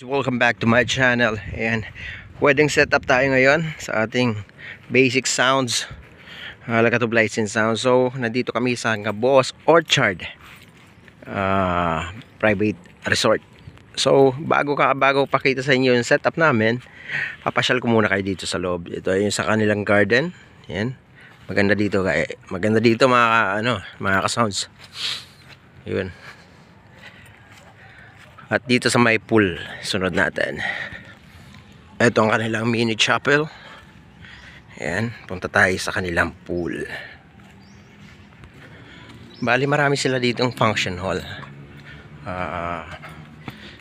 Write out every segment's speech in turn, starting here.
Welcome back to my channel. And wedding setup tayo ngayon sa ating basic sounds, Lakatub Lights and Sounds. So nandito kami sa Ngaboas Orchard private resort. So bago pakita sa inyo yung setup namin, papasyal ko muna kayo dito sa loob. Ito yung sa kanilang garden. Yan. Maganda dito mga ka-sounds. Yun. At dito sa may pool, sunod natin. Ito ang kanilang mini chapel. Ayan, punta tayo sa kanilang pool. Bali marami sila ditong function hall.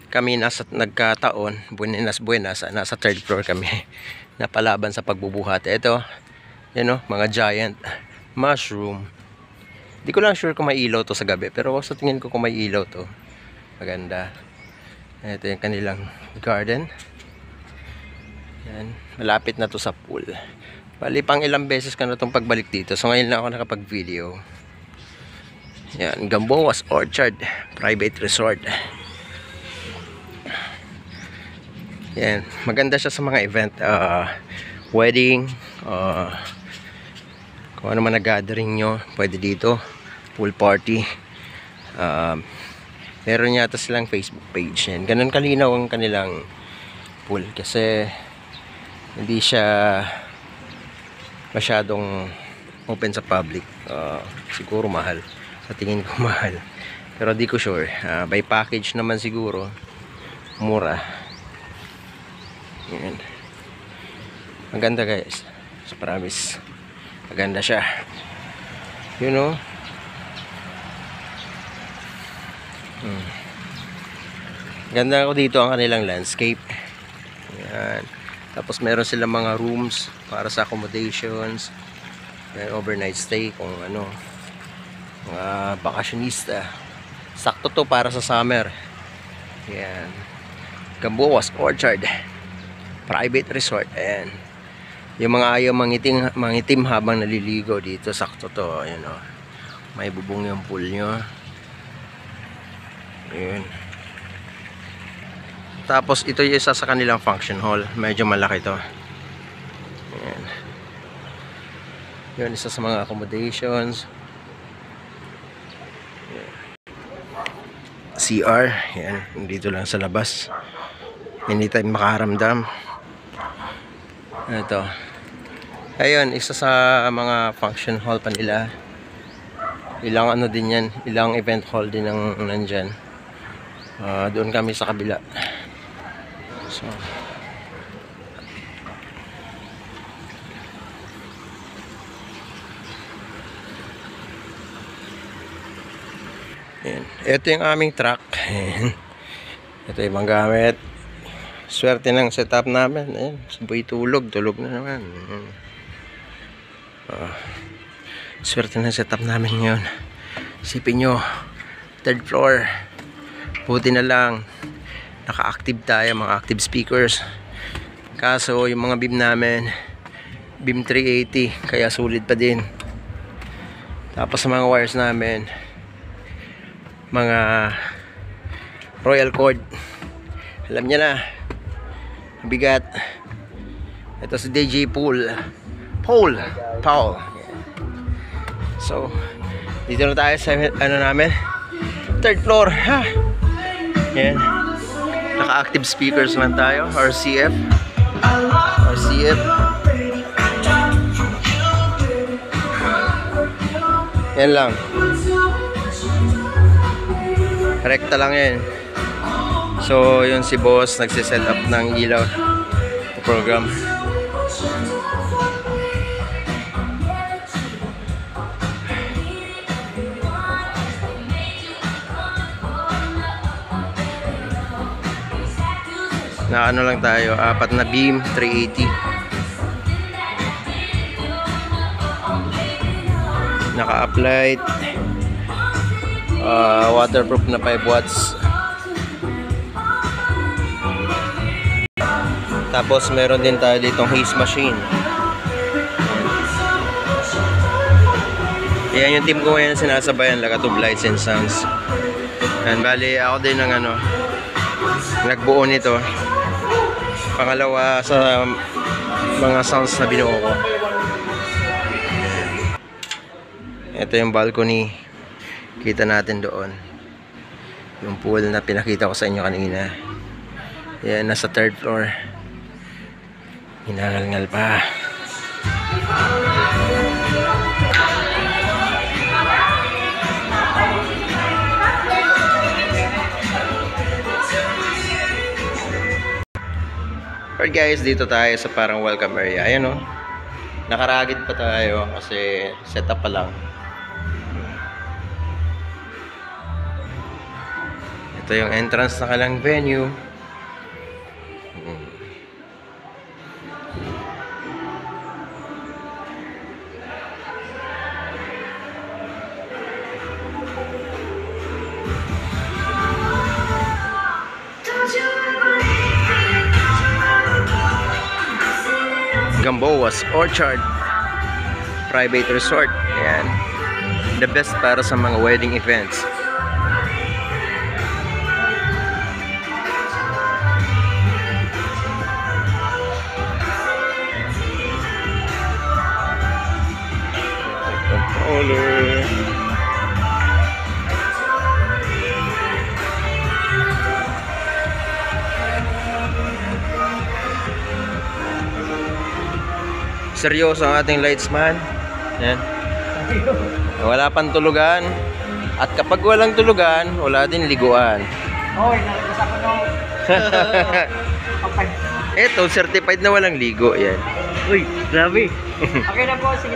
Kami nagkataon, buenas, nasa third floor kami. Napalaban sa pagbubuhat. Ito, mga giant mushroom. Di ko lang sure kung may ilaw to sa gabi, pero sa tingin ko kung may ilaw to, maganda. Ito yung kanilang garden. Yan. Malapit na to sa pool. Bali pang ilang beses ka na itong pagbalik dito. So ngayon lang ako nakapag video. Yan. Ngaboas Orchard Private Resort. Yan. Maganda siya sa mga event. Wedding. Kung ano man na gathering nyo, pwede dito. Pool party. Meron yata silang Facebook page. Yan. Ganun kalinaw ang kanilang pool kasi hindi siya masyadong open sa public. Siguro mahal. Sa tingin ko mahal. Pero di ko sure. By package naman siguro. Mura. Yan. Maganda guys. Sa promise. Maganda siya. Ganda ko dito ang kanilang landscape. Ayan. Tapos meron silang mga rooms para sa accommodations, overnight stay kung mga bakasyonista. Sakto to para sa summer. Ayan. Ngaboas Orchard Private Resort. Ayan. Yung mga ayaw mangitim habang naliligo dito, sakto to. Ayan, may bubong yung pool nyo. Ayan. Tapos ito yung isa sa kanilang function hall. Medyo malaki to. Ayan. Yun, isa sa mga accommodations. Ayan. CR. Ayan. Dito lang sa labas. Anytime makaramdam. Ito. Ayun, isa sa mga function hall pa nila. Ilang din yan. Ilang event hall din ang nandyan. Doon kami sa kabila. So ayan. Ito yung aming truck. Ayan. Ito yung mga gamit. Swerte ng setup namin. Ayan. Saboy tulog na naman. Swerte ng setup namin ngayon. Isipin nyo, third floor. Buti na lang naka-active tayo, mga active speakers. Kaso yung mga beam namin, beam 380, kaya sulit pa din. Tapos mga wires namin, mga royal cord. Alam niya na, bigat. Ito si DJ Paul. So dito na tayo sa namin, third floor. Yan. Naka-active speakers man tayo. RCF. Yan lang. Rekta lang yan. So yun si boss nagsiset up ng ilaw program. Na lang tayo, 4 na beam 380. Naka-uplight, waterproof na 5 watts. Tapos meron din tayo ditong haze machine. Yan yung team ko ngayon sinasabayan, Lakatub Lights and Sounds. And bali ako din ng nagbuo nito. Pangalawa sa mga sounds na binuo ko. Ito yung balcony. Kita natin doon. Yung pool na pinakita ko sa inyo kanina. Yan, nasa 3rd floor. Hinangal-ngal pa. Alright guys, dito tayo sa parang welcome area. Ayan o. Nakaragid pa tayo kasi setup pa lang. Ito yung entrance na kalang venue. Gamboa's Orchard Private Resort. Ayan. The best para sa mga wedding events. Controller. Seryoso ang ating lightsman. Yan. Wala pang tulugan. At kapag walang tulugan, wala din liguan. Hoy, nakikita ko nung... Eto, certified na walang ligo. Yan. Uy, grabe. Okay na po, sige.